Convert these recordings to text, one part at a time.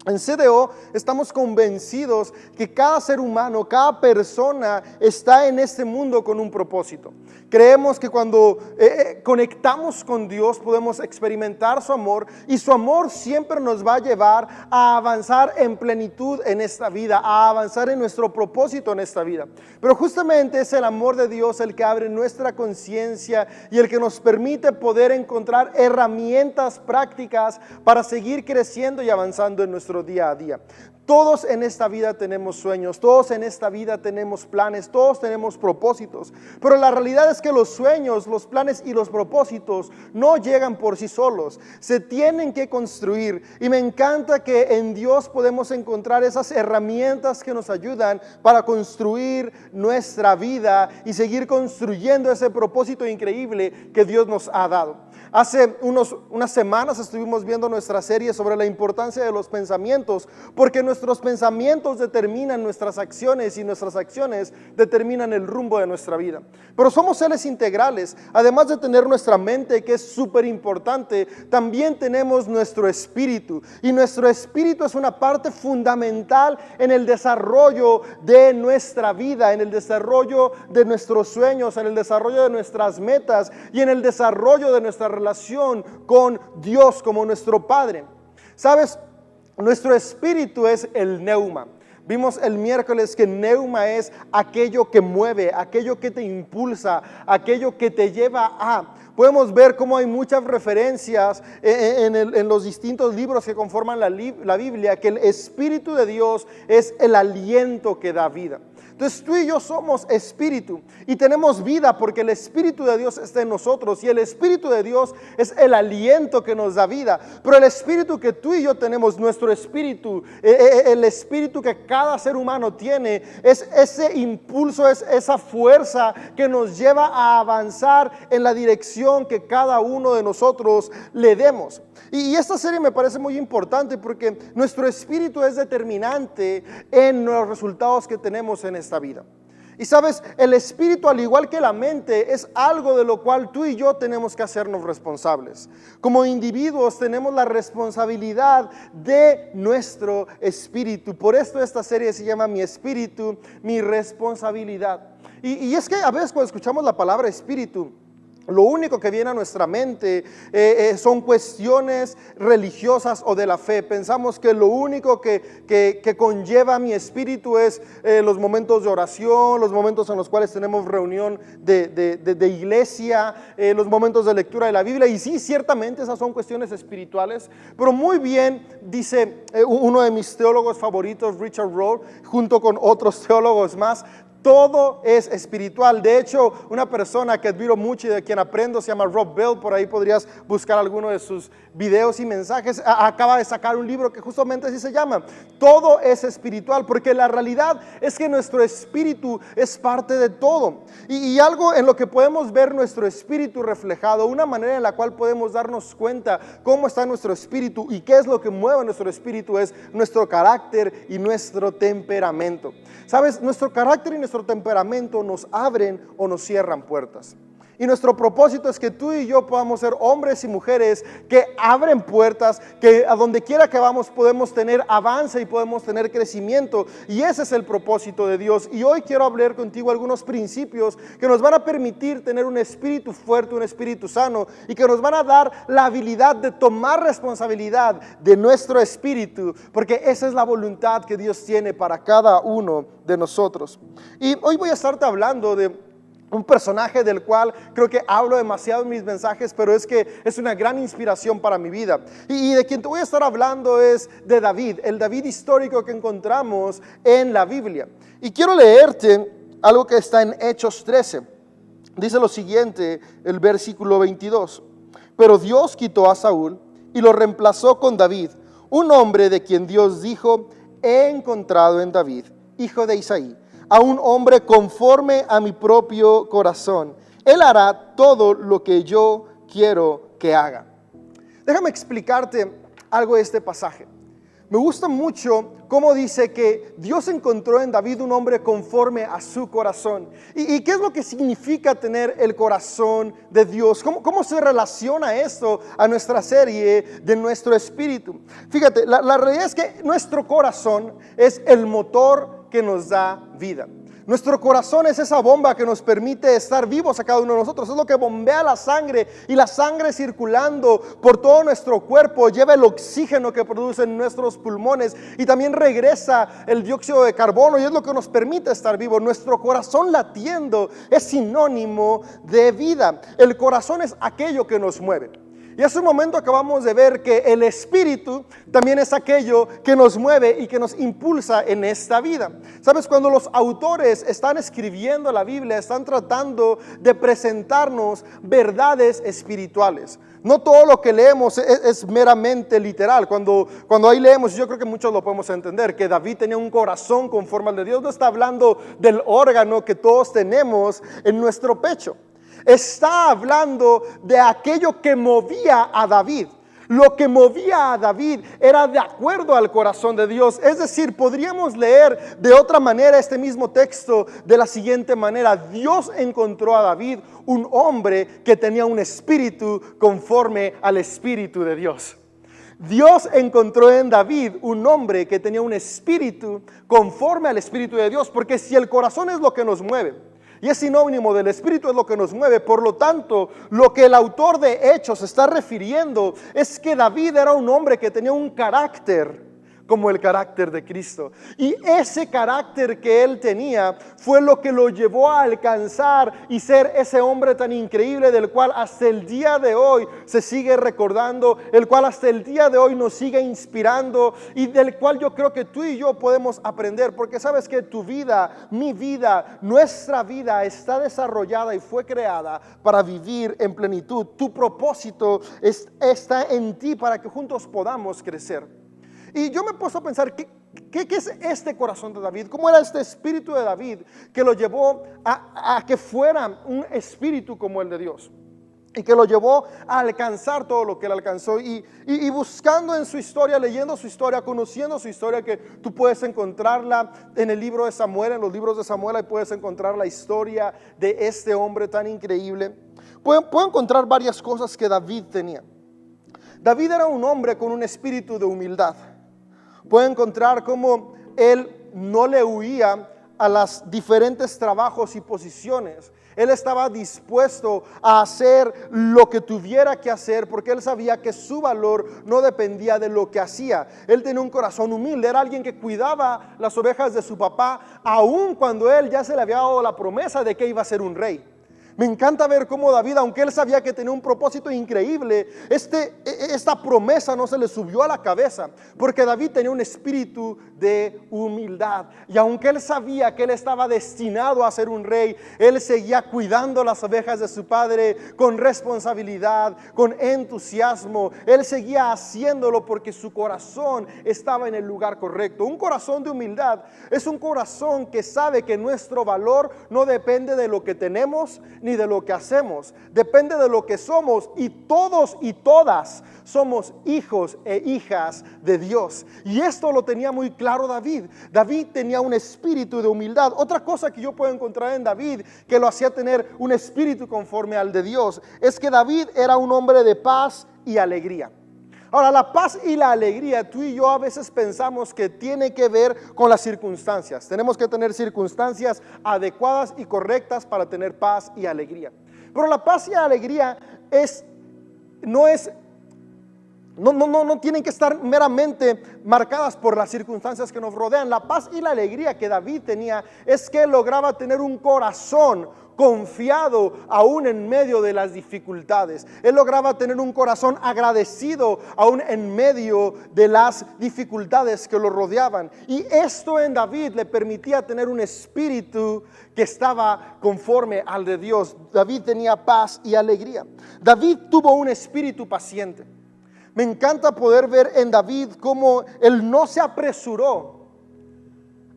En CDO estamos convencidos que cada ser humano, cada persona está en este mundo con un propósito. Creemos que cuando conectamos con Dios podemos experimentar su amor, y su amor siempre nos va a llevar a avanzar en plenitud en esta vida, a avanzar en nuestro propósito en esta vida. Pero justamente es el amor de Dios el que abre nuestra conciencia y el que nos permite poder encontrar herramientas prácticas para seguir creciendo y avanzando en nuestro día a día. Todos en esta vida tenemos sueños, todos en esta vida tenemos planes, todos tenemos propósitos, pero la realidad es que los sueños, los planes y los propósitos no llegan por sí solos, se tienen que construir, y me encanta que en Dios podemos encontrar esas herramientas que nos ayudan para construir nuestra vida y seguir construyendo ese propósito increíble que Dios nos ha dado. Hace unas semanas estuvimos viendo nuestra serie sobre la importancia de los pensamientos, porque nuestros pensamientos determinan nuestras acciones y nuestras acciones determinan el rumbo de nuestra vida. Pero somos seres integrales. Además de tener nuestra mente, que es súper importante, también tenemos nuestro espíritu, y nuestro espíritu es una parte fundamental en el desarrollo de nuestra vida, en el desarrollo de nuestros sueños, en el desarrollo de nuestras metas y en el desarrollo de nuestra relación con Dios como nuestro Padre. ¿Sabes? Nuestro espíritu es el neuma. Vimos el miércoles que neuma es aquello que mueve, aquello que te impulsa, aquello que te lleva a. Podemos ver cómo hay muchas referencias en los distintos libros que conforman la Biblia, que el Espíritu de Dios es el aliento que da vida. Entonces tú y yo somos espíritu y tenemos vida porque el Espíritu de Dios está en nosotros, y el Espíritu de Dios es el aliento que nos da vida. Pero el espíritu que tú y yo tenemos, nuestro espíritu, el espíritu que cada ser humano tiene, es ese impulso, es esa fuerza que nos lleva a avanzar en la dirección que cada uno de nosotros le demos. Y esta serie me parece muy importante porque nuestro espíritu es determinante en los resultados que tenemos en esta vida. Y sabes, el espíritu, al igual que la mente, es algo de lo cual tú y yo tenemos que hacernos responsables. Como individuos tenemos la responsabilidad de nuestro espíritu. Por esto esta serie se llama Mi Espíritu, Mi Responsabilidad. Y es que a veces cuando escuchamos la palabra espíritu, lo único que viene a nuestra mente son cuestiones religiosas o de la fe. Pensamos que lo único que conlleva mi espíritu es los momentos de oración, los momentos en los cuales tenemos reunión de iglesia, los momentos de lectura de la Biblia. Y sí, ciertamente esas son cuestiones espirituales, pero muy bien dice uno de mis teólogos favoritos, Richard Rohr, junto con otros teólogos más: todo es espiritual. De hecho, una persona que admiro mucho y de quien aprendo se llama Rob Bell. Por ahí podrías buscar alguno de sus videos y mensajes. Acaba de sacar un libro que justamente así se llama: Todo es espiritual, porque la realidad es que nuestro espíritu es parte de todo. Y algo en lo que podemos ver nuestro espíritu reflejado, una manera en la cual podemos darnos cuenta cómo está nuestro espíritu y qué es lo que mueve nuestro espíritu, es nuestro carácter y nuestro temperamento. ¿Sabes? Nuestro carácter y nuestro temperamento nos abren o nos cierran puertas. Y nuestro propósito es que tú y yo podamos ser hombres y mujeres que abren puertas, que a donde quiera que vamos podemos tener avance y podemos tener crecimiento. Y ese es el propósito de Dios. Y hoy quiero hablar contigo algunos principios que nos van a permitir tener un espíritu fuerte, un espíritu sano, y que nos van a dar la habilidad de tomar responsabilidad de nuestro espíritu, porque esa es la voluntad que Dios tiene para cada uno de nosotros. Y hoy voy a estarte hablando de un personaje del cual creo que hablo demasiado en mis mensajes, pero es que es una gran inspiración para mi vida. Y de quien te voy a estar hablando es de David, el David histórico que encontramos en la Biblia. Y quiero leerte algo que está en Hechos 13. Dice lo siguiente, el versículo 22. Pero Dios quitó a Saúl y lo reemplazó con David, un hombre de quien Dios dijo: he encontrado en David, hijo de Isaí, a un hombre conforme a mi propio corazón. Él hará todo lo que yo quiero que haga. Déjame explicarte algo de este pasaje. Me gusta mucho cómo dice que Dios encontró en David un hombre conforme a su corazón. ¿Y qué es lo que significa tener el corazón de Dios? ¿Cómo se relaciona esto a nuestra serie de nuestro espíritu? Fíjate, la realidad es que nuestro corazón es el motor que nos da vida. Nuestro corazón es esa bomba que nos permite estar vivos a cada uno de nosotros. Es lo que bombea la sangre, y la sangre circulando por todo nuestro cuerpo lleva el oxígeno que producen nuestros pulmones y también regresa el dióxido de carbono, y es lo que nos permite estar vivos. Nuestro corazón latiendo es sinónimo de vida. El corazón es aquello que nos mueve. Y hace un momento acabamos de ver que el espíritu también es aquello que nos mueve y que nos impulsa en esta vida. Sabes, cuando los autores están escribiendo la Biblia, están tratando de presentarnos verdades espirituales. No todo lo que leemos es meramente literal. Cuando ahí leemos, yo creo que muchos lo podemos entender, que David tenía un corazón conforme al de Dios. No está hablando del órgano que todos tenemos en nuestro pecho. Está hablando de aquello que movía a David. Lo que movía a David era de acuerdo al corazón de Dios. Es decir, podríamos leer de otra manera este mismo texto de la siguiente manera: Dios encontró a David un hombre que tenía un espíritu conforme al espíritu de Dios. Dios encontró en David un hombre que tenía un espíritu conforme al espíritu de Dios, porque si el corazón es lo que nos mueve, y es sinónimo del espíritu, es lo que nos mueve. Por lo tanto, lo que el autor de Hechos está refiriendo es que David era un hombre que tenía un carácter como el carácter de Cristo. Y ese carácter que él tenía fue lo que lo llevó a alcanzar y ser ese hombre tan increíble, del cual hasta el día de hoy se sigue recordando, el cual hasta el día de hoy nos sigue inspirando, y del cual yo creo que tú y yo podemos aprender. Porque sabes que tu vida, mi vida, nuestra vida está desarrollada y fue creada para vivir en plenitud. Tu propósito está en ti para que juntos podamos crecer. Y yo me he puesto a pensar, ¿qué es este corazón de David? ¿Cómo era este espíritu de David que lo llevó a que fuera un espíritu como el de Dios? Y que lo llevó a alcanzar todo lo que él alcanzó. Y buscando en su historia, leyendo su historia, conociendo su historia, que tú puedes encontrarla en el libro de Samuel, en los libros de Samuel, ahí puedes encontrar la historia de este hombre tan increíble. Puedo encontrar varias cosas que David tenía. David era un hombre con un espíritu de humildad. Puede encontrar cómo él no le huía a los diferentes trabajos y posiciones. Él estaba dispuesto a hacer lo que tuviera que hacer, porque él sabía que su valor no dependía de lo que hacía. Él tenía un corazón humilde, era alguien que cuidaba las ovejas de su papá, aun cuando él ya se le había dado la promesa de que iba a ser un rey. Me encanta ver cómo David, aunque él sabía que tenía un propósito increíble, esta promesa no se le subió a la cabeza, porque David tenía un espíritu de humildad. Y aunque él sabía que él estaba destinado a ser un rey, él seguía cuidando las ovejas de su padre con responsabilidad, con entusiasmo. Él seguía haciéndolo porque su corazón estaba en el lugar correcto. Un corazón de humildad es un corazón que sabe que nuestro valor no depende de lo que tenemos ni de lo que hacemos, depende de lo que somos, y todos y todas somos hijos e hijas de Dios. Y esto lo tenía muy claro David. David tenía un espíritu de humildad. Otra cosa que yo puedo encontrar en David que lo hacía tener un espíritu conforme al de Dios es que David era un hombre de paz y alegría. Ahora, la paz y la alegría, tú y yo a veces pensamos que tiene que ver con las circunstancias. Tenemos que tener circunstancias adecuadas y correctas para tener paz y alegría. Pero la paz y la alegría no tienen que estar meramente marcadas por las circunstancias que nos rodean. La paz y la alegría que David tenía es que él lograba tener un corazón confiado aún en medio de las dificultades. Él lograba tener un corazón agradecido aún en medio de las dificultades que lo rodeaban. Y esto en David le permitía tener un espíritu que estaba conforme al de Dios. David tenía paz y alegría. David tuvo un espíritu paciente. Me encanta poder ver en David cómo él no se apresuró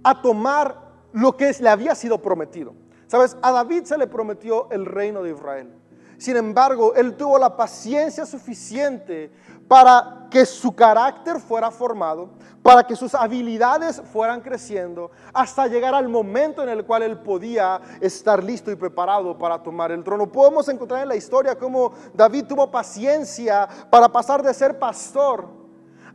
a tomar lo que le había sido prometido. Sabes, a David se le prometió el reino de Israel. Sin embargo, él tuvo la paciencia suficiente para que su carácter fuera formado, para que sus habilidades fueran creciendo, hasta llegar al momento en el cual él podía estar listo y preparado para tomar el trono. Podemos encontrar en la historia cómo David tuvo paciencia para pasar de ser pastor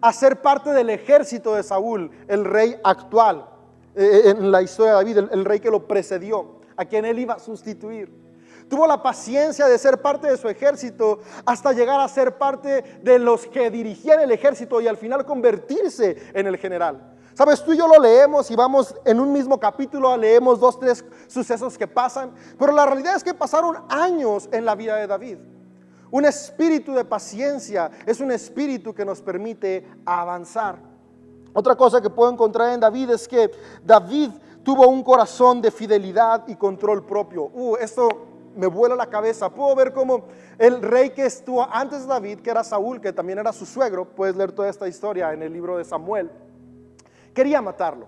a ser parte del ejército de Saúl, el rey actual, en la historia de David, el rey que lo precedió, a quien él iba a sustituir. Tuvo la paciencia de ser parte de su ejército hasta llegar a ser parte de los que dirigían el ejército y al final convertirse en el general. Sabes, tú y yo lo leemos y vamos en un mismo capítulo, leemos 2, 3 sucesos que pasan, pero la realidad es que pasaron años en la vida de David. Un espíritu de paciencia es un espíritu que nos permite avanzar. Otra cosa que puedo encontrar en David es que David tuvo un corazón de fidelidad y control propio. Esto me vuela la cabeza. Puedo ver cómo el rey que estuvo antes de David, que era Saúl, que también era su suegro, puedes leer toda esta historia en el libro de Samuel, quería matarlo.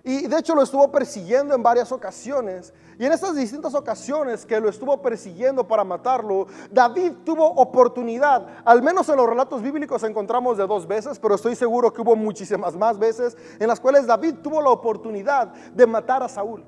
Y de hecho lo estuvo persiguiendo en varias ocasiones. Y en estas distintas ocasiones que lo estuvo persiguiendo para matarlo, David tuvo oportunidad. Al menos en los relatos bíblicos encontramos de 2 veces, pero estoy seguro que hubo muchísimas más veces en las cuales David tuvo la oportunidad de matar a Saúl.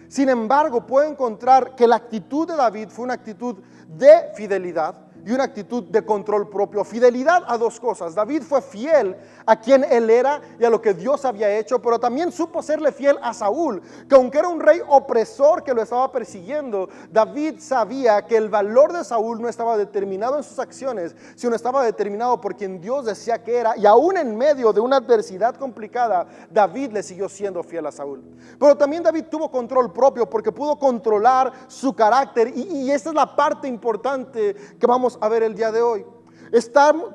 Sin embargo, puedo encontrar que la actitud de David fue una actitud de fidelidad y una actitud de control propio. Fidelidad a 2 cosas. David fue fiel a quien él era y a lo que Dios había hecho, pero también supo serle fiel a Saúl, que aunque era un rey opresor que lo estaba persiguiendo, David sabía que el valor de Saúl no estaba determinado en sus acciones, sino estaba determinado por quien Dios decía que era, y aún en medio de una adversidad complicada, David le siguió siendo fiel a Saúl. Pero también David tuvo control propio porque pudo controlar su carácter, y esta es la parte importante que vamos a ver el día de hoy.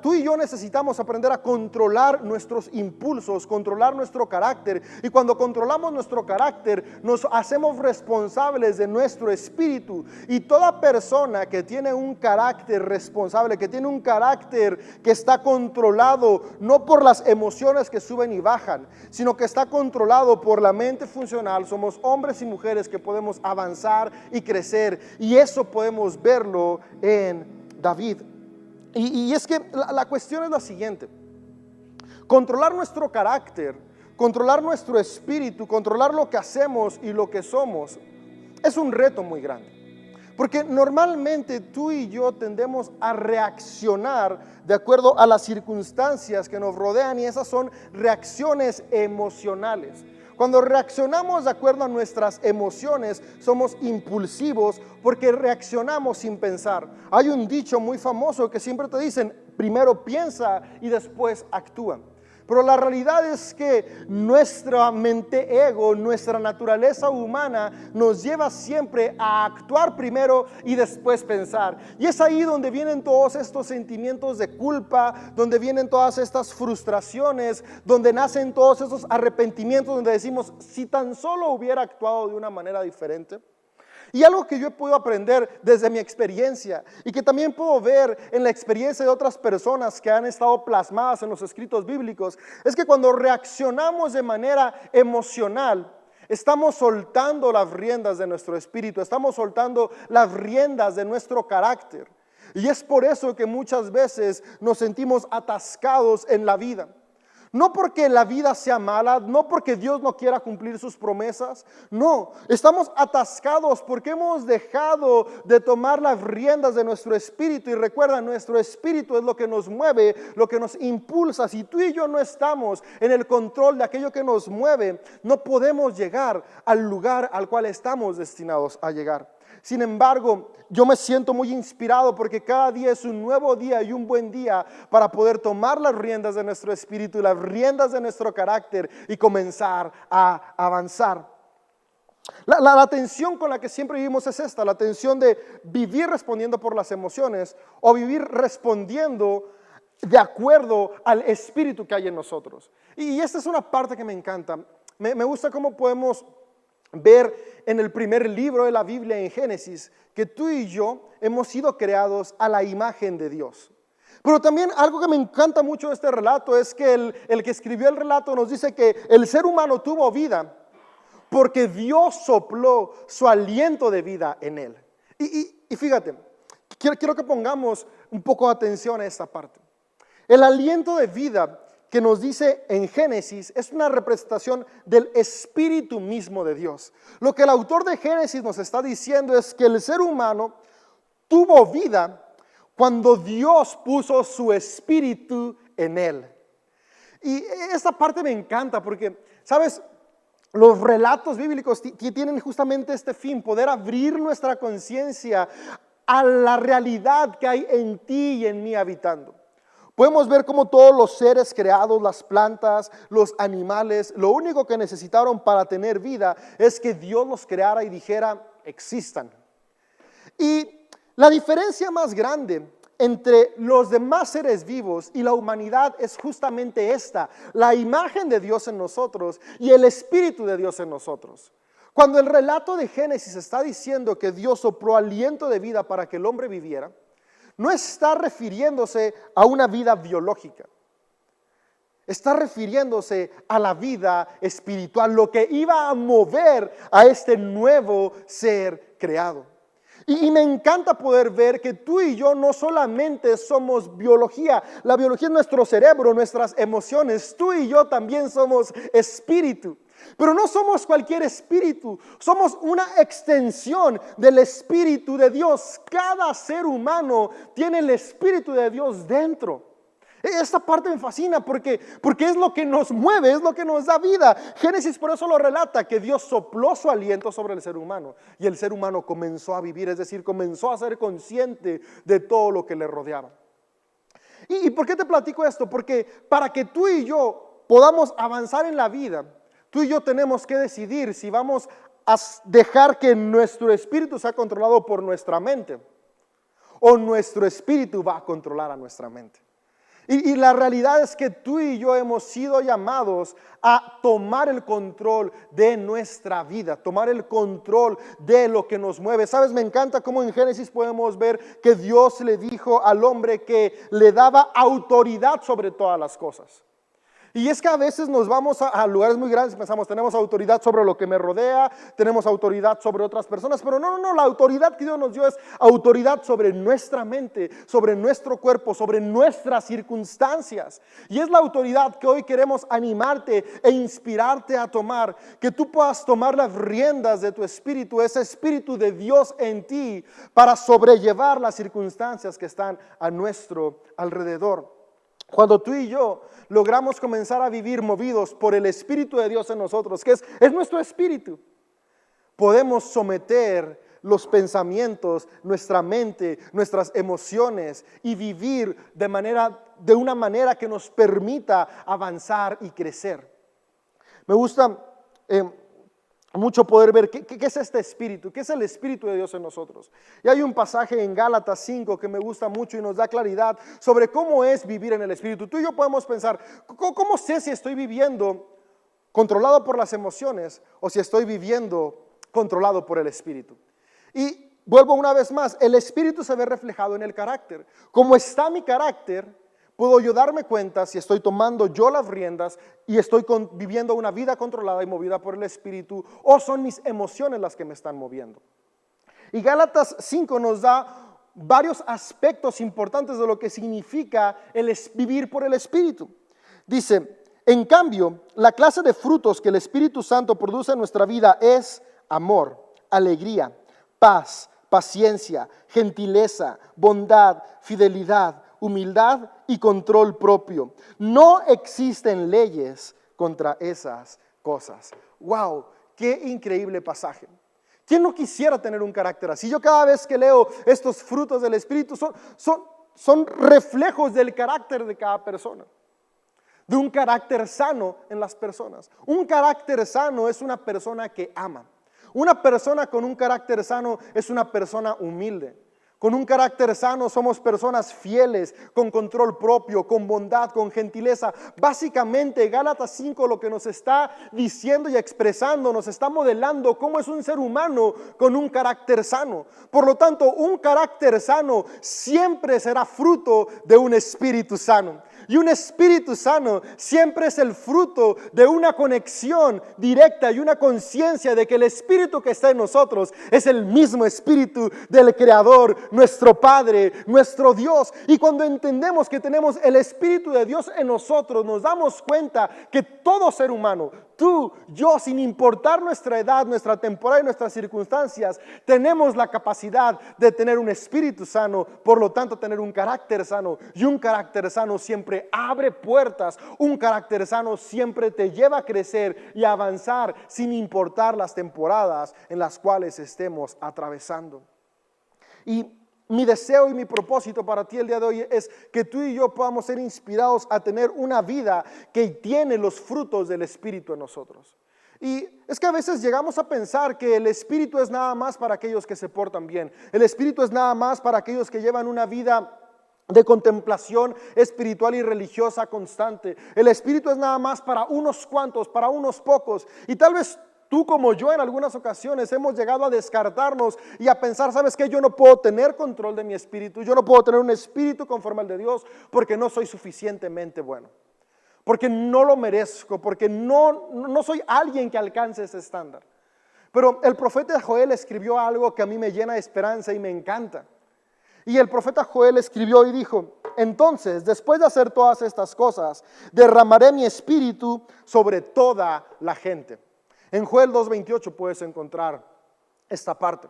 Tú y yo necesitamos aprender a controlar nuestros impulsos, controlar nuestro carácter, y cuando controlamos nuestro carácter nos hacemos responsables de nuestro espíritu. Y toda persona que tiene un carácter responsable, que tiene un carácter que está controlado no por las emociones que suben y bajan, sino que está controlado por la mente funcional, somos hombres y mujeres que podemos avanzar y crecer, y eso podemos verlo en David. Y es que la cuestión es la siguiente: controlar nuestro carácter, controlar nuestro espíritu, controlar lo que hacemos y lo que somos, es un reto muy grande. Porque normalmente tú y yo tendemos a reaccionar de acuerdo a las circunstancias que nos rodean, y esas son reacciones emocionales. Cuando reaccionamos de acuerdo a nuestras emociones, somos impulsivos porque reaccionamos sin pensar. Hay un dicho muy famoso que siempre te dicen: primero piensa y después actúa. Pero la realidad es que nuestra mente ego, nuestra naturaleza humana nos lleva siempre a actuar primero y después pensar. Y es ahí donde vienen todos estos sentimientos de culpa, donde vienen todas estas frustraciones, donde nacen todos esos arrepentimientos, donde decimos: si tan solo hubiera actuado de una manera diferente. Y algo que yo he podido aprender desde mi experiencia, y que también puedo ver en la experiencia de otras personas que han estado plasmadas en los escritos bíblicos, es que cuando reaccionamos de manera emocional, estamos soltando las riendas de nuestro espíritu, estamos soltando las riendas de nuestro carácter. Y es por eso que muchas veces nos sentimos atascados en la vida. No porque la vida sea mala, no porque Dios no quiera cumplir sus promesas, no, estamos atascados porque hemos dejado de tomar las riendas de nuestro espíritu. Y recuerda, nuestro espíritu es lo que nos mueve, lo que nos impulsa. Si tú y yo no estamos en el control de aquello que nos mueve, no podemos llegar al lugar al cual estamos destinados a llegar. Sin embargo, yo me siento muy inspirado porque cada día es un nuevo día y un buen día para poder tomar las riendas de nuestro espíritu y las riendas de nuestro carácter y comenzar a avanzar. La tensión con la que siempre vivimos es esta: la tensión de vivir respondiendo por las emociones o vivir respondiendo de acuerdo al espíritu que hay en nosotros. Y esta es una parte que me encanta. Me gusta cómo podemos ver en el primer libro de la Biblia, en Génesis, que tú y yo hemos sido creados a la imagen de Dios. Pero también algo que me encanta mucho de este relato es que el que escribió el relato nos dice que el ser humano tuvo vida porque Dios sopló su aliento de vida en él. Y fíjate, quiero que pongamos un poco de atención a esta parte. El aliento de vida que nos dice en Génesis es una representación del espíritu mismo de Dios. Lo que el autor de Génesis nos está diciendo es que el ser humano tuvo vida cuando Dios puso su espíritu en él. Y esta parte me encanta porque, ¿sabes? Los relatos bíblicos tienen justamente este fin, poder abrir nuestra conciencia a la realidad que hay en ti y en mí habitando. Podemos ver cómo todos los seres creados, las plantas, los animales, lo único que necesitaron para tener vida es que Dios los creara y dijera, existan. Y la diferencia más grande entre los demás seres vivos y la humanidad es justamente esta, la imagen de Dios en nosotros y el Espíritu de Dios en nosotros. Cuando el relato de Génesis está diciendo que Dios sopló aliento de vida para que el hombre viviera, no está refiriéndose a una vida biológica. Está refiriéndose a la vida espiritual, lo que iba a mover a este nuevo ser creado. Y me encanta poder ver que tú y yo no solamente somos biología, la biología es nuestro cerebro, nuestras emociones, tú y yo también somos espíritu. Pero no somos cualquier espíritu, somos una extensión del Espíritu de Dios. Cada ser humano tiene el Espíritu de Dios dentro. Esta parte me fascina porque es lo que nos mueve, es lo que nos da vida. Génesis por eso lo relata, que Dios sopló su aliento sobre el ser humano y el ser humano comenzó a vivir, es decir, comenzó a ser consciente de todo lo que le rodeaba. ¿Y por qué te platico esto? Porque para que tú y yo podamos avanzar en la vida, tú y yo tenemos que decidir si vamos a dejar que nuestro espíritu sea controlado por nuestra mente o nuestro espíritu va a controlar a nuestra mente. Y la realidad es que tú y yo hemos sido llamados a tomar el control de nuestra vida, tomar el control de lo que nos mueve. ¿Sabes? Me encanta cómo en Génesis podemos ver que Dios le dijo al hombre que le daba autoridad sobre todas las cosas. Y es que a veces nos vamos a lugares muy grandes y pensamos, tenemos autoridad sobre lo que me rodea, tenemos autoridad sobre otras personas, pero no, la autoridad que Dios nos dio es autoridad sobre nuestra mente, sobre nuestro cuerpo, sobre nuestras circunstancias. Y es la autoridad que hoy queremos animarte e inspirarte a tomar, que tú puedas tomar las riendas de tu espíritu, ese espíritu de Dios en ti, para sobrellevar las circunstancias que están a nuestro alrededor. Cuando tú y yo logramos comenzar a vivir movidos por el Espíritu de Dios en nosotros, que es nuestro espíritu, podemos someter los pensamientos, nuestra mente, nuestras emociones y vivir de una manera que nos permita avanzar y crecer. Me gusta mucho poder ver qué es este espíritu, qué es el Espíritu de Dios en nosotros. Y hay un pasaje en Gálatas 5 que me gusta mucho y nos da claridad sobre cómo es vivir en el Espíritu. Tú y yo podemos pensar, ¿cómo sé si estoy viviendo controlado por las emociones o si estoy viviendo controlado por el Espíritu? Y vuelvo una vez más, el Espíritu se ve reflejado en el carácter. Como está mi carácter, puedo yo darme cuenta si estoy tomando yo las riendas y estoy viviendo una vida controlada y movida por el Espíritu, o son mis emociones las que me están moviendo. Y Gálatas 5 nos da varios aspectos importantes de lo que significa vivir por el Espíritu. Dice, en cambio, la clase de frutos que el Espíritu Santo produce en nuestra vida es amor, alegría, paz, paciencia, gentileza, bondad, fidelidad, humildad y control propio. No existen leyes contra esas cosas. ¡Wow! ¡Qué increíble pasaje! ¿Quién no quisiera tener un carácter así? Yo cada vez que leo estos frutos del Espíritu son reflejos del carácter de cada persona, de un carácter sano en las personas. Un carácter sano es una persona que ama. Una persona con un carácter sano es una persona humilde. Con un carácter sano somos personas fieles, con control propio, con bondad, con gentileza. Básicamente Gálatas 5 lo que nos está diciendo y expresando, nos está modelando cómo es un ser humano con un carácter sano. Por lo tanto, un carácter sano siempre será fruto de un espíritu sano. Y un espíritu sano siempre es el fruto de una conexión directa y una conciencia de que el espíritu que está en nosotros es el mismo espíritu del Creador, nuestro Padre, nuestro Dios. Y cuando entendemos que tenemos el espíritu de Dios en nosotros, nos damos cuenta que todo ser humano, tú, yo, sin importar nuestra edad, nuestra temporada y nuestras circunstancias, tenemos la capacidad de tener un espíritu sano, por lo tanto tener un carácter sano. Y un carácter sano siempre abre puertas, un carácter sano siempre te lleva a crecer y a avanzar sin importar las temporadas en las cuales estemos atravesando. Y mi deseo y mi propósito para ti el día de hoy es que tú y yo podamos ser inspirados a tener una vida que tiene los frutos del Espíritu en nosotros. Y es que a veces llegamos a pensar que el Espíritu es nada más para aquellos que se portan bien. El Espíritu es nada más para aquellos que llevan una vida de contemplación espiritual y religiosa constante. El Espíritu es nada más para unos cuantos, para unos pocos. Y tal vez tú como yo en algunas ocasiones hemos llegado a descartarnos y a pensar, ¿sabes qué? Yo no puedo tener control de mi espíritu, yo no puedo tener un espíritu conforme al de Dios porque no soy suficientemente bueno, porque no lo merezco, porque no soy alguien que alcance ese estándar. Pero el profeta Joel escribió algo que a mí me llena de esperanza y me encanta. Y el profeta Joel escribió y dijo: entonces, después de hacer todas estas cosas, derramaré mi espíritu sobre toda la gente. En Joel 2:28 puedes encontrar esta parte.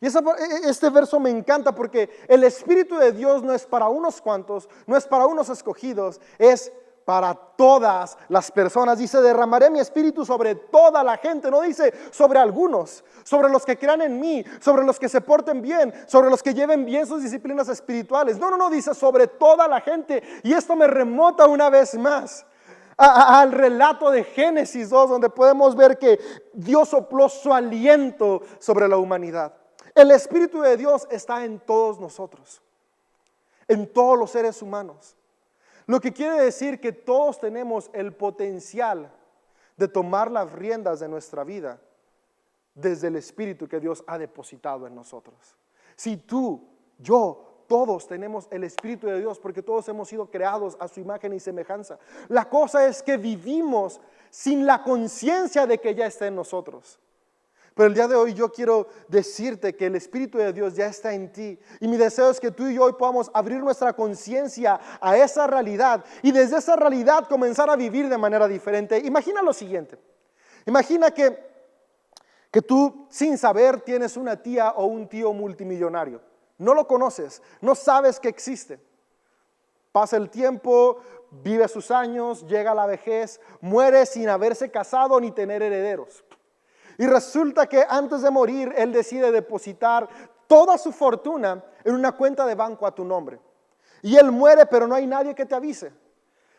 Y este verso me encanta porque el Espíritu de Dios no es para unos cuantos, no es para unos escogidos, es para todas las personas. Dice: derramaré mi espíritu sobre toda la gente. No dice sobre algunos, sobre los que crean en mí, sobre los que se porten bien, sobre los que lleven bien sus disciplinas espirituales. No, dice sobre toda la gente. Y esto me remota una vez más al relato de Génesis 2, donde podemos ver que Dios sopló su aliento sobre la humanidad. El Espíritu de Dios está en todos nosotros, en todos los seres humanos. Lo que quiere decir que todos tenemos el potencial de tomar las riendas de nuestra vida desde el Espíritu que Dios ha depositado en nosotros. Si tú, yo, todos tenemos el Espíritu de Dios porque todos hemos sido creados a su imagen y semejanza. La cosa es que vivimos sin la conciencia de que ya está en nosotros. Pero el día de hoy yo quiero decirte que el Espíritu de Dios ya está en ti. Y mi deseo es que tú y yo hoy podamos abrir nuestra conciencia a esa realidad y desde esa realidad comenzar a vivir de manera diferente. Imagina lo siguiente. Imagina que tú sin saber tienes una tía o un tío multimillonario. No lo conoces, no sabes que existe. Pasa el tiempo, vive sus años, llega a la vejez, muere sin haberse casado ni tener herederos. Y resulta que antes de morir, él decide depositar toda su fortuna en una cuenta de banco a tu nombre. Y él muere, pero no hay nadie que te avise.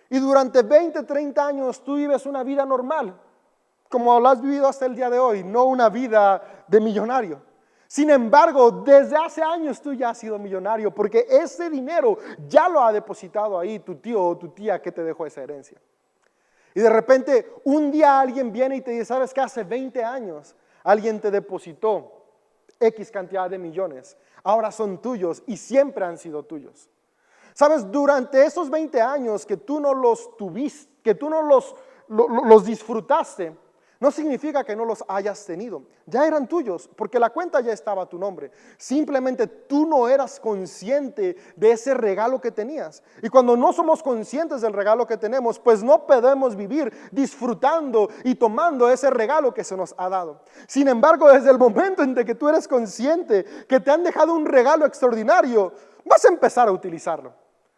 Y durante 20, 30 años tú vives una vida normal, como lo has vivido hasta el día de hoy, no una vida de millonario. Sin embargo, desde hace años tú ya has sido millonario porque ese dinero ya lo ha depositado ahí tu tío o tu tía que te dejó esa herencia. Y de repente un día alguien viene y te dice: ¿sabes qué? Hace 20 años alguien te depositó X cantidad de millones. Ahora son tuyos y siempre han sido tuyos. ¿Sabes? Durante esos 20 años que tú no los tuviste, que tú no los disfrutaste, no significa que no los hayas tenido. Ya eran tuyos porque la cuenta ya estaba a tu nombre. Simplemente tú no eras consciente de ese regalo que tenías. Y cuando no somos conscientes del regalo que tenemos, pues no podemos vivir disfrutando y tomando ese regalo que se nos ha dado. Sin embargo, desde el momento en que tú eres consciente que te han dejado un regalo extraordinario, vas a empezar a utilizarlo.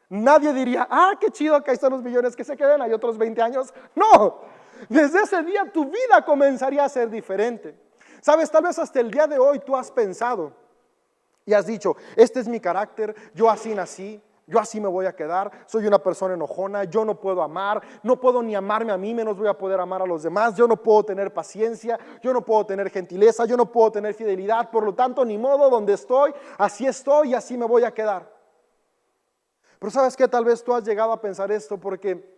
Nadie diría: qué chido que ahí están los millones, que se queden ahí otros 20 años. No. Desde ese día tu vida comenzaría a ser diferente. Sabes, tal vez hasta el día de hoy tú has pensado y has dicho: este es mi carácter, yo así nací, yo así me voy a quedar, soy una persona enojona, yo no puedo amar, no puedo ni amarme a mí, menos voy a poder amar a los demás, yo no puedo tener paciencia, yo no puedo tener gentileza, yo no puedo tener fidelidad, por lo tanto ni modo, donde estoy y así me voy a quedar. Pero ¿sabes qué? Tal vez tú has llegado a pensar esto porque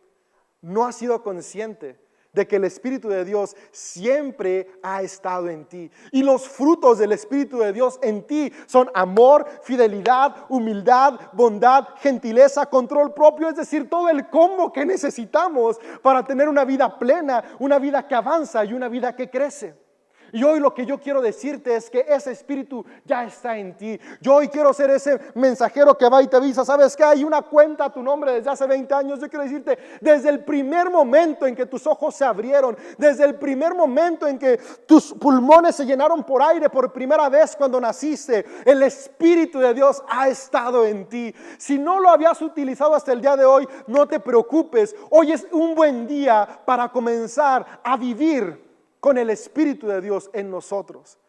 no has sido consciente de que el Espíritu de Dios siempre ha estado en ti. Y los frutos del Espíritu de Dios en ti son amor, fidelidad, humildad, bondad, gentileza, control propio. Es decir, todo el combo que necesitamos para tener una vida plena, una vida que avanza y una vida que crece. Y hoy lo que yo quiero decirte es que ese Espíritu ya está en ti. Yo hoy quiero ser ese mensajero que va y te avisa, ¿sabes qué? Hay una cuenta a tu nombre desde hace 20 años. Yo quiero decirte, desde el primer momento en que tus ojos se abrieron, desde el primer momento en que tus pulmones se llenaron por aire por primera vez cuando naciste, el Espíritu de Dios ha estado en ti. Si no lo habías utilizado hasta el día de hoy, no te preocupes. Hoy es un buen día para comenzar a vivir con el Espíritu de Dios en nosotros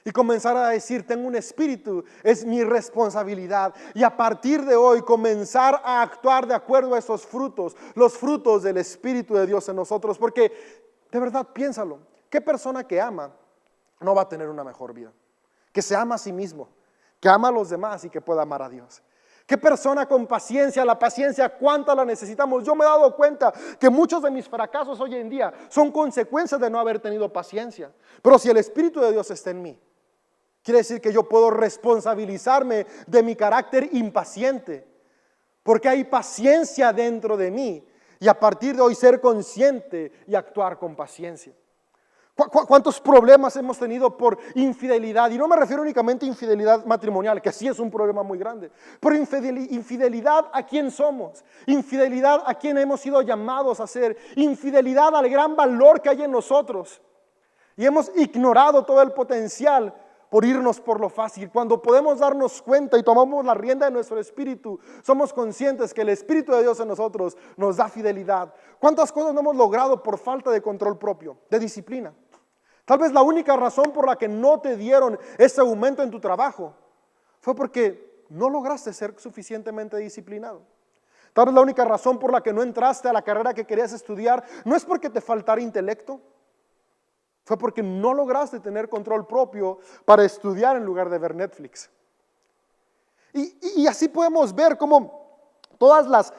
y comenzar a decir, tengo un espíritu, es mi responsabilidad, y a partir de hoy comenzar a actuar de acuerdo a esos frutos, los frutos del Espíritu de Dios en nosotros. Porque de verdad piénsalo, ¿qué persona que ama no va a tener una mejor vida? Que se ama a sí mismo, que ama a los demás y que pueda amar a Dios. ¿Qué persona con paciencia? La paciencia, ¿cuánta la necesitamos? Yo me he dado cuenta que muchos de mis fracasos hoy en día son consecuencias de no haber tenido paciencia. Pero si el Espíritu de Dios está en mí, quiere decir que yo puedo responsabilizarme de mi carácter impaciente, porque hay paciencia dentro de mí, y a partir de hoy ser consciente y actuar con paciencia. ¿Cuántos problemas hemos tenido por infidelidad? Y no me refiero únicamente a infidelidad matrimonial, que sí es un problema muy grande, pero infidelidad a quién somos, infidelidad a quién hemos sido llamados a ser, infidelidad al gran valor que hay en nosotros. Y hemos ignorado todo el potencial por irnos por lo fácil. Cuando podemos darnos cuenta y tomamos la rienda de nuestro espíritu, somos conscientes que el Espíritu de Dios en nosotros nos da fidelidad. ¿Cuántas cosas no hemos logrado por falta de control propio, de disciplina? Tal vez la única razón por la que no te dieron ese aumento en tu trabajo fue porque no lograste ser suficientemente disciplinado. Tal vez la única razón por la que no entraste a la carrera que querías estudiar no es porque te faltara intelecto, fue porque no lograste tener control propio para estudiar en lugar de ver Netflix. Y así podemos ver cómo todas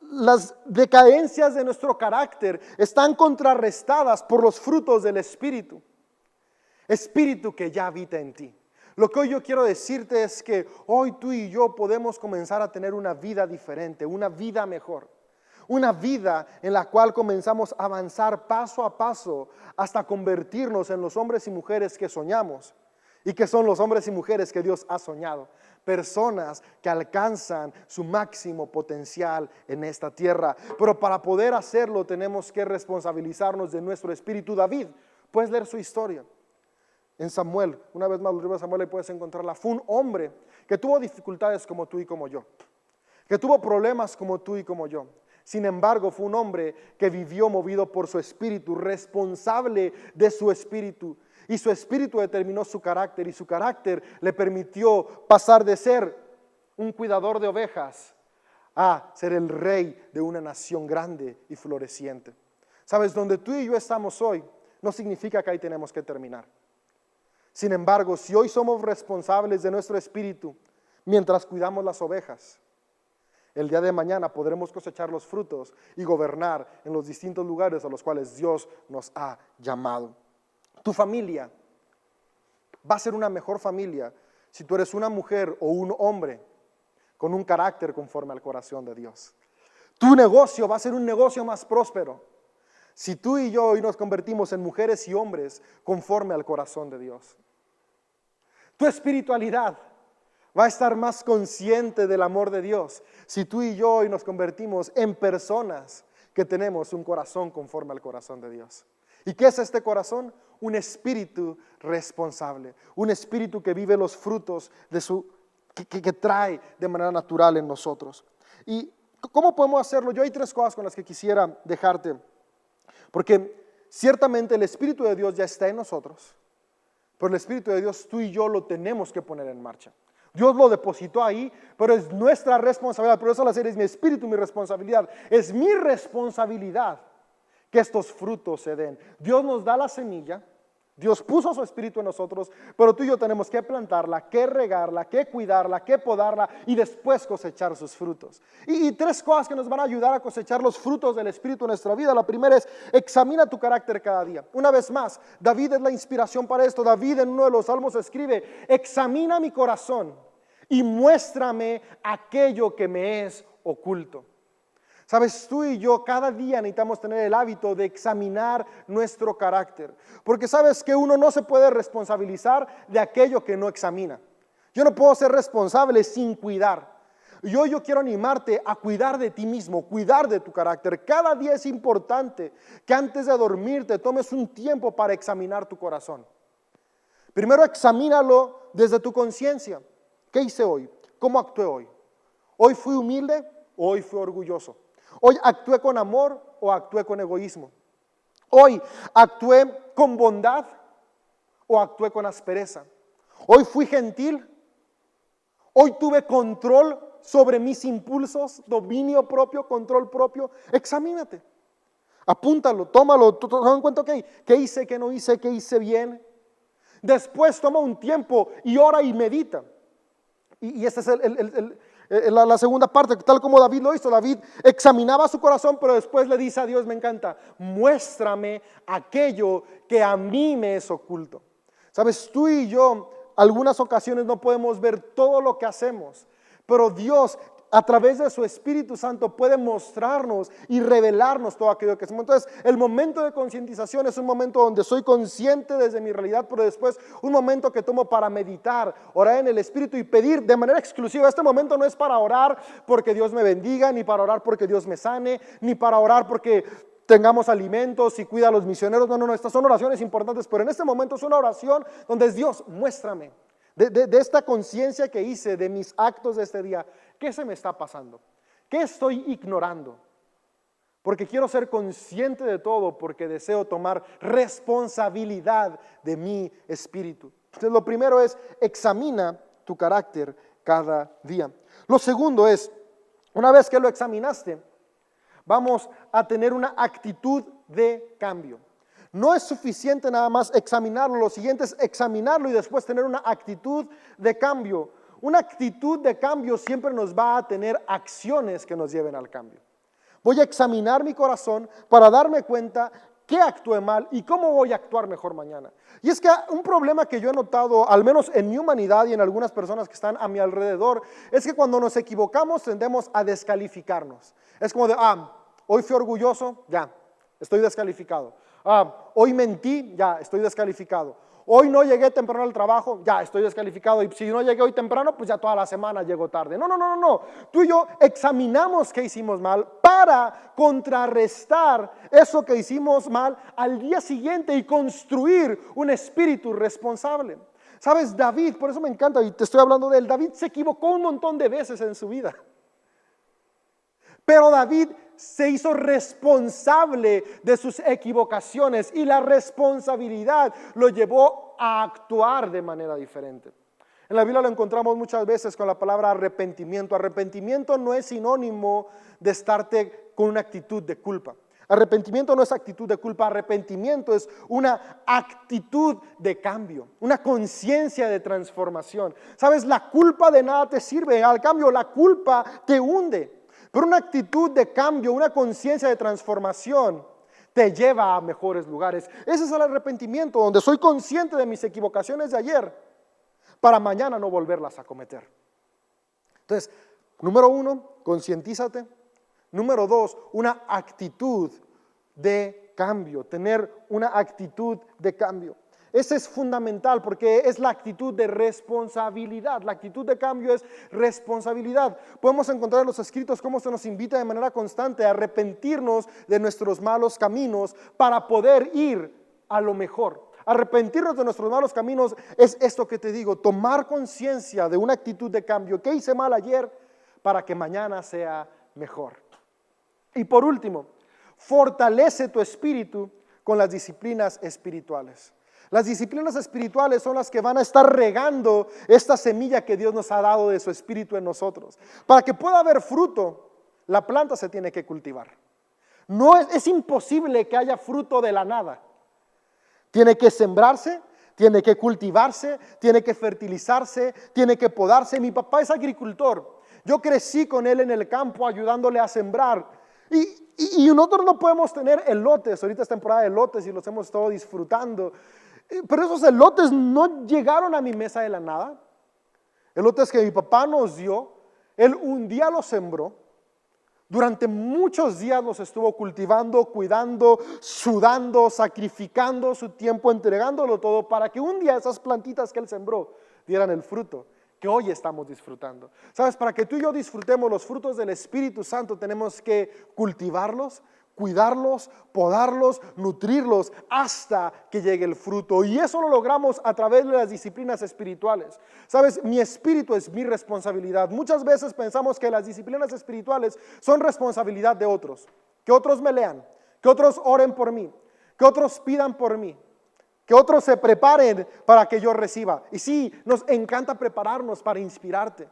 las decadencias de nuestro carácter están contrarrestadas por los frutos del Espíritu. Espíritu que ya habita en ti. Lo que hoy yo quiero decirte es que hoy tú y yo podemos comenzar a tener una vida diferente, una vida mejor. Una vida en la cual comenzamos a avanzar paso a paso hasta convertirnos en los hombres y mujeres que soñamos y que son los hombres y mujeres que Dios ha soñado. Personas que alcanzan su máximo potencial en esta tierra. Pero para poder hacerlo tenemos que responsabilizarnos de nuestro espíritu. David, puedes leer su historia en Samuel. Una vez más, los libros de Samuel ahí puedes encontrarla. Fue un hombre que tuvo dificultades como tú y como yo, que tuvo problemas como tú y como yo. Sin embargo, fue un hombre que vivió movido por su espíritu, responsable de su espíritu. Y su espíritu determinó su carácter, y su carácter le permitió pasar de ser un cuidador de ovejas a ser el rey de una nación grande y floreciente. Sabes, donde tú y yo estamos hoy no significa que ahí tenemos que terminar. Sin embargo, si hoy somos responsables de nuestro espíritu mientras cuidamos las ovejas, el día de mañana podremos cosechar los frutos y gobernar en los distintos lugares a los cuales Dios nos ha llamado. Tu familia va a ser una mejor familia si tú eres una mujer o un hombre con un carácter conforme al corazón de Dios. Tu negocio va a ser un negocio más próspero si tú y yo hoy nos convertimos en mujeres y hombres conforme al corazón de Dios. Tu espiritualidad va a estar más consciente del amor de Dios si tú y yo hoy nos convertimos en personas que tenemos un corazón conforme al corazón de Dios. ¿Y qué es este corazón? Un espíritu responsable, un espíritu que vive los frutos de que trae de manera natural en nosotros. ¿Y cómo podemos hacerlo? Yo hay 3 cosas con las que quisiera dejarte, porque ciertamente el Espíritu de Dios ya está en nosotros, pero el Espíritu de Dios tú y yo lo tenemos que poner en marcha. Dios lo depositó ahí, pero es nuestra responsabilidad. Por eso la serie es mi espíritu, mi responsabilidad. Es mi responsabilidad que estos frutos se den. Dios nos da la semilla, Dios puso su espíritu en nosotros, pero tú y yo tenemos que plantarla, que regarla, que cuidarla, que podarla y después cosechar sus frutos. Y tres cosas que nos van a ayudar a cosechar los frutos del espíritu en nuestra vida. La primera es, examina tu carácter cada día. Una vez más, David es la inspiración para esto. David en uno de los salmos escribe, examina mi corazón y muéstrame aquello que me es oculto. Sabes, tú y yo cada día necesitamos tener el hábito de examinar nuestro carácter, porque sabes que uno no se puede responsabilizar de aquello que no examina. Yo no puedo ser responsable sin cuidar. Yo quiero animarte a cuidar de ti mismo, cuidar de tu carácter. Cada día es importante que antes de dormir te tomes un tiempo para examinar tu corazón. Primero examínalo desde tu conciencia. ¿Qué hice hoy? ¿Cómo actué hoy? ¿Hoy fui humilde o hoy fui orgulloso? ¿Hoy actué con amor o actué con egoísmo? ¿Hoy actué con bondad o actué con aspereza? ¿Hoy fui gentil? ¿Hoy tuve control sobre mis impulsos, dominio propio, control propio? Examínate, apúntalo, tómalo, toma en cuenta, ¿qué hice, qué no hice, qué hice bien? Después toma un tiempo y ora y medita. Y esta es la segunda parte, tal como David lo hizo. David examinaba su corazón, pero después le dice a Dios, me encanta, muéstrame aquello que a mí me es oculto. Sabes, tú y yo, algunas ocasiones no podemos ver todo lo que hacemos, pero Dios, a través de su Espíritu Santo, puede mostrarnos y revelarnos todo aquello que hacemos. Entonces, el momento de concientización es un momento donde soy consciente desde mi realidad, pero después un momento que tomo para meditar, orar en el Espíritu y pedir de manera exclusiva. Este momento no es para orar porque Dios me bendiga, ni para orar porque Dios me sane, ni para orar porque tengamos alimentos y cuida a los misioneros. No, estas son oraciones importantes, pero en este momento es una oración donde es Dios, muéstrame de esta conciencia que hice, de mis actos de este día. ¿Qué se me está pasando? ¿Qué estoy ignorando? Porque quiero ser consciente de todo, porque deseo tomar responsabilidad de mi espíritu. Entonces, lo primero es, examina tu carácter cada día. Lo segundo es, una vez que lo examinaste, vamos a tener una actitud de cambio. No es suficiente nada más examinarlo, lo siguiente es examinarlo y después tener una actitud de cambio. Una actitud de cambio siempre nos va a tener acciones que nos lleven al cambio. Voy a examinar mi corazón para darme cuenta qué actué mal y cómo voy a actuar mejor mañana. Y es que un problema que yo he notado, al menos en mi humanidad y en algunas personas que están a mi alrededor, es que cuando nos equivocamos tendemos a descalificarnos. Es como de, hoy fui orgulloso, ya, estoy descalificado. Hoy mentí, ya, estoy descalificado. Hoy no llegué temprano al trabajo, ya, estoy descalificado. Y si no llegué hoy temprano, pues ya toda la semana llego tarde. No. Tú y yo examinamos qué hicimos mal para contrarrestar eso que hicimos mal al día siguiente y construir un espíritu responsable. ¿Sabes? David, por eso me encanta y te estoy hablando de él. David se equivocó un montón de veces en su vida. Pero David se hizo responsable de sus equivocaciones y la responsabilidad lo llevó a actuar de manera diferente. En la Biblia lo encontramos muchas veces con la palabra arrepentimiento. Arrepentimiento no es sinónimo de estarte con una actitud de culpa. Arrepentimiento no es actitud de culpa, arrepentimiento es una actitud de cambio, una conciencia de transformación. ¿Sabes? La culpa de nada te sirve, al cambio la culpa te hunde. Pero una actitud de cambio, una conciencia de transformación te lleva a mejores lugares. Ese es el arrepentimiento, donde soy consciente de mis equivocaciones de ayer para mañana no volverlas a cometer. Entonces, número 1, concientízate. Número 2, una actitud de cambio, tener una actitud de cambio. Ese es fundamental porque es la actitud de responsabilidad. La actitud de cambio es responsabilidad. Podemos encontrar en los escritos cómo se nos invita de manera constante a arrepentirnos de nuestros malos caminos para poder ir a lo mejor. Arrepentirnos de nuestros malos caminos es esto que te digo, tomar conciencia de una actitud de cambio. ¿Qué hice mal ayer para que mañana sea mejor? Y por último, fortalece tu espíritu con las disciplinas espirituales. Las disciplinas espirituales son las que van a estar regando esta semilla que Dios nos ha dado de su espíritu en nosotros. Para que pueda haber fruto, la planta se tiene que cultivar. Es imposible que haya fruto de la nada. Tiene que sembrarse, tiene que cultivarse, tiene que fertilizarse, tiene que podarse. Mi papá es agricultor. Yo crecí con él en el campo ayudándole a sembrar. Y nosotros no podemos tener elotes. Ahorita es temporada de elotes y los hemos estado disfrutando. Pero esos elotes no llegaron a mi mesa de la nada. Elotes que mi papá nos dio, él un día los sembró. Durante muchos días los estuvo cultivando, cuidando, sudando, sacrificando su tiempo, entregándolo todo para que un día esas plantitas que él sembró dieran el fruto que hoy estamos disfrutando. ¿Sabes? Para que tú y yo disfrutemos los frutos del Espíritu Santo tenemos que cultivarlos, cuidarlos, podarlos, nutrirlos hasta que llegue el fruto. Y eso lo logramos a través de las disciplinas espirituales. ¿Sabes? Mi espíritu es mi responsabilidad. Muchas veces pensamos que las disciplinas espirituales son responsabilidad de otros. Que otros me lean, que otros oren por mí, que otros pidan por mí, que otros se preparen para que yo reciba. Y sí, nos encanta prepararnos para inspirarte.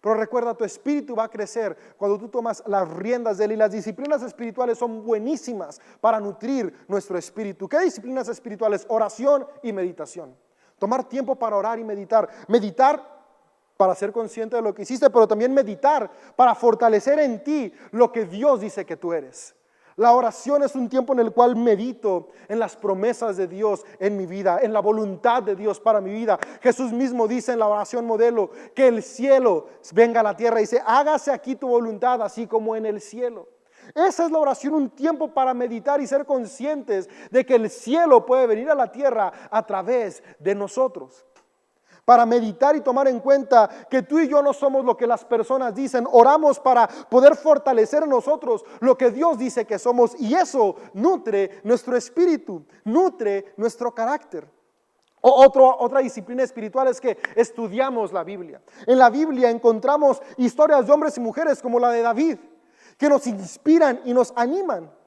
Pero recuerda, tu espíritu va a crecer cuando tú tomas las riendas de él. Y las disciplinas espirituales son buenísimas para nutrir nuestro espíritu. ¿Qué disciplinas espirituales? Oración y meditación. Tomar tiempo para orar y meditar. Meditar para ser consciente de lo que hiciste, pero también meditar para fortalecer en ti lo que Dios dice que tú eres. La oración es un tiempo en el cual medito en las promesas de Dios en mi vida, en la voluntad de Dios para mi vida. Jesús mismo dice en la oración modelo que el cielo venga a la tierra y dice, hágase aquí tu voluntad así como en el cielo. Esa es la oración, un tiempo para meditar y ser conscientes de que el cielo puede venir a la tierra a través de nosotros. Para meditar y tomar en cuenta que tú y yo no somos lo que las personas dicen. Oramos para poder fortalecer en nosotros lo que Dios dice que somos. Y eso nutre nuestro espíritu, nutre nuestro carácter. Otra disciplina espiritual es que estudiamos la Biblia. En la Biblia encontramos historias de hombres y mujeres como la de David, que nos inspiran y nos animan.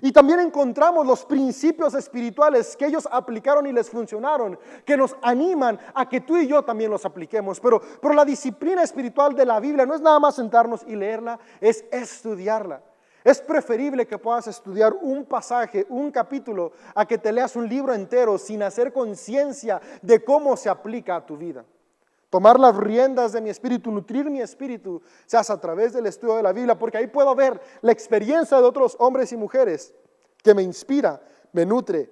Y también encontramos los principios espirituales que ellos aplicaron y les funcionaron, que nos animan a que tú y yo también los apliquemos. Pero la disciplina espiritual de la Biblia no es nada más sentarnos y leerla, es estudiarla. Es preferible que puedas estudiar un pasaje, un capítulo, a que te leas un libro entero sin hacer conciencia de cómo se aplica a tu vida. Tomar las riendas de mi espíritu, nutrir mi espíritu, se hace a través del estudio de la Biblia, porque ahí puedo ver la experiencia de otros hombres y mujeres que me inspira, me nutre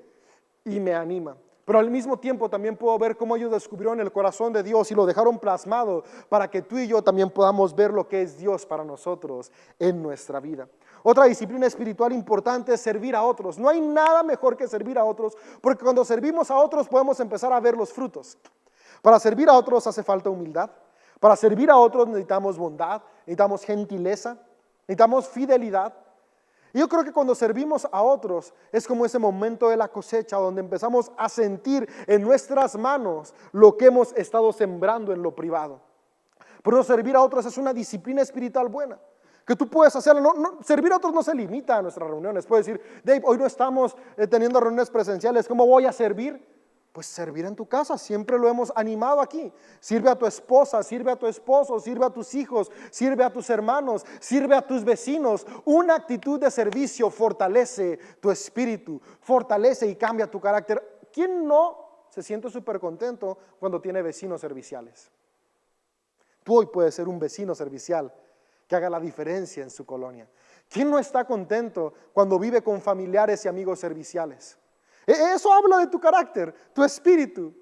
y me anima. Pero al mismo tiempo también puedo ver cómo ellos descubrieron el corazón de Dios y lo dejaron plasmado para que tú y yo también podamos ver lo que es Dios para nosotros en nuestra vida. Otra disciplina espiritual importante es servir a otros. No hay nada mejor que servir a otros, porque cuando servimos a otros podemos empezar a ver los frutos. Para servir a otros hace falta humildad. Para servir a otros necesitamos bondad, necesitamos gentileza, necesitamos fidelidad. Y yo creo que cuando servimos a otros es como ese momento de la cosecha donde empezamos a sentir en nuestras manos lo que hemos estado sembrando en lo privado. Por eso servir a otros es una disciplina espiritual buena, que tú puedes hacerlo. Servir a otros no se limita a nuestras reuniones. Puedes decir, Dave, hoy no estamos teniendo reuniones presenciales, ¿cómo voy a servir? Pues servir en tu casa, siempre lo hemos animado aquí. Sirve a tu esposa, sirve a tu esposo, sirve a tus hijos, sirve a tus hermanos, sirve a tus vecinos. Una actitud de servicio fortalece tu espíritu, fortalece y cambia tu carácter. ¿Quién no se siente súper contento cuando tiene vecinos serviciales? Tú hoy puedes ser un vecino servicial que haga la diferencia en su colonia. ¿Quién no está contento cuando vive con familiares y amigos serviciales? Eso habla de tu carácter, tu espíritu.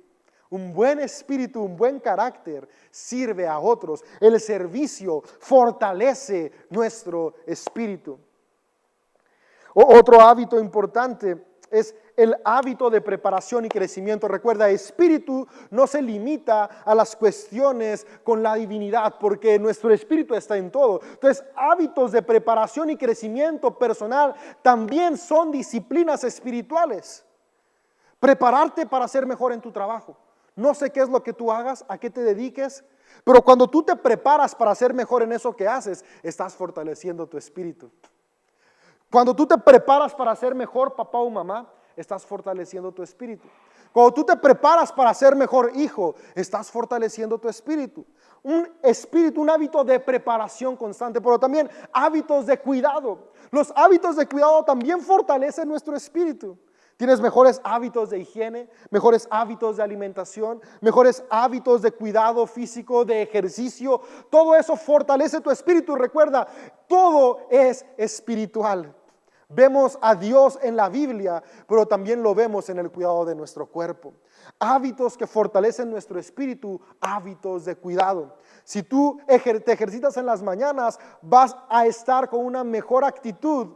Un buen espíritu, un buen carácter sirve a otros. El servicio fortalece nuestro espíritu. Otro hábito importante es el hábito de preparación y crecimiento. Recuerda, espíritu no se limita a las cuestiones con la divinidad, porque nuestro espíritu está en todo. Entonces, hábitos de preparación y crecimiento personal también son disciplinas espirituales. Prepararte para ser mejor en tu trabajo. No sé qué es lo que tú hagas, a qué te dediques, pero cuando tú te preparas para ser mejor en eso que haces, estás fortaleciendo tu espíritu. Cuando tú te preparas para ser mejor papá o mamá, estás fortaleciendo tu espíritu. Cuando tú te preparas para ser mejor hijo, estás fortaleciendo tu espíritu. Un espíritu, un hábito de preparación constante, pero también hábitos de cuidado. Los hábitos de cuidado también fortalecen nuestro espíritu. Tienes mejores hábitos de higiene, mejores hábitos de alimentación, mejores hábitos de cuidado físico, de ejercicio. Todo eso fortalece tu espíritu. Recuerda, todo es espiritual. Vemos a Dios en la Biblia, pero también lo vemos en el cuidado de nuestro cuerpo. Hábitos que fortalecen nuestro espíritu, hábitos de cuidado. Si tú te ejercitas en las mañanas, vas a estar con una mejor actitud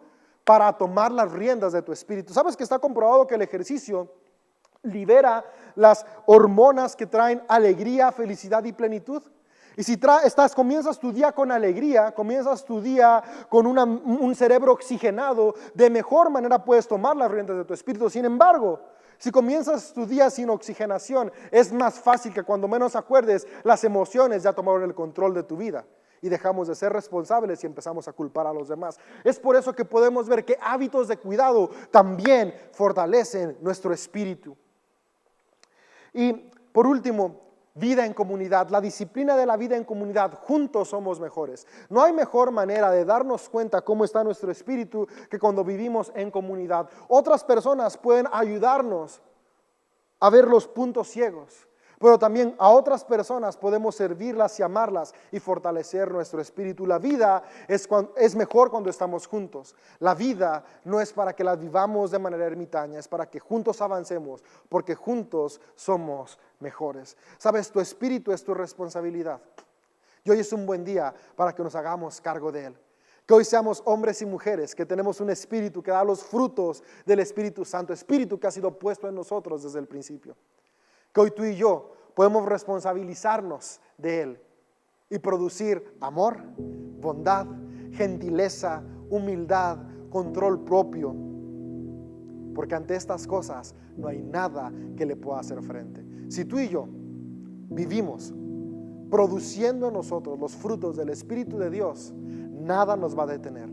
para tomar las riendas de tu espíritu. ¿Sabes que está comprobado que el ejercicio libera las hormonas que traen alegría, felicidad y plenitud? Y si comienzas tu día con alegría, comienzas tu día con un cerebro oxigenado, de mejor manera puedes tomar las riendas de tu espíritu. Sin embargo, si comienzas tu día sin oxigenación, es más fácil que cuando menos acuerdes, las emociones ya tomaron el control de tu vida. Y dejamos de ser responsables y empezamos a culpar a los demás. Es por eso que podemos ver que hábitos de cuidado también fortalecen nuestro espíritu. Y por último, vida en comunidad, la disciplina de la vida en comunidad. Juntos somos mejores. No hay mejor manera de darnos cuenta cómo está nuestro espíritu que cuando vivimos en comunidad. Otras personas pueden ayudarnos a ver los puntos ciegos, pero también a otras personas podemos servirlas y amarlas y fortalecer nuestro espíritu. La vida es mejor cuando estamos juntos. La vida no es para que la vivamos de manera ermitaña, es para que juntos avancemos, porque juntos somos mejores. Sabes, tu espíritu es tu responsabilidad. Y hoy es un buen día para que nos hagamos cargo de él. Que hoy seamos hombres y mujeres que tenemos un espíritu que da los frutos del Espíritu Santo, espíritu que ha sido puesto en nosotros desde el principio. Que hoy tú y yo podemos responsabilizarnos de él y producir amor, bondad, gentileza, humildad, control propio. Porque ante estas cosas no hay nada que le pueda hacer frente. Si tú y yo vivimos produciendo en nosotros los frutos del Espíritu de Dios, nada nos va a detener.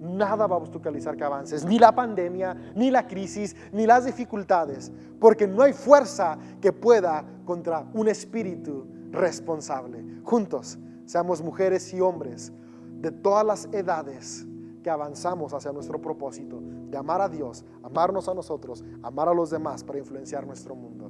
Nada va a obstaculizar que avances, ni la pandemia, ni la crisis, ni las dificultades, porque no hay fuerza que pueda contra un espíritu responsable. Juntos, seamos mujeres y hombres de todas las edades que avanzamos hacia nuestro propósito de amar a Dios, amarnos a nosotros, amar a los demás para influenciar nuestro mundo.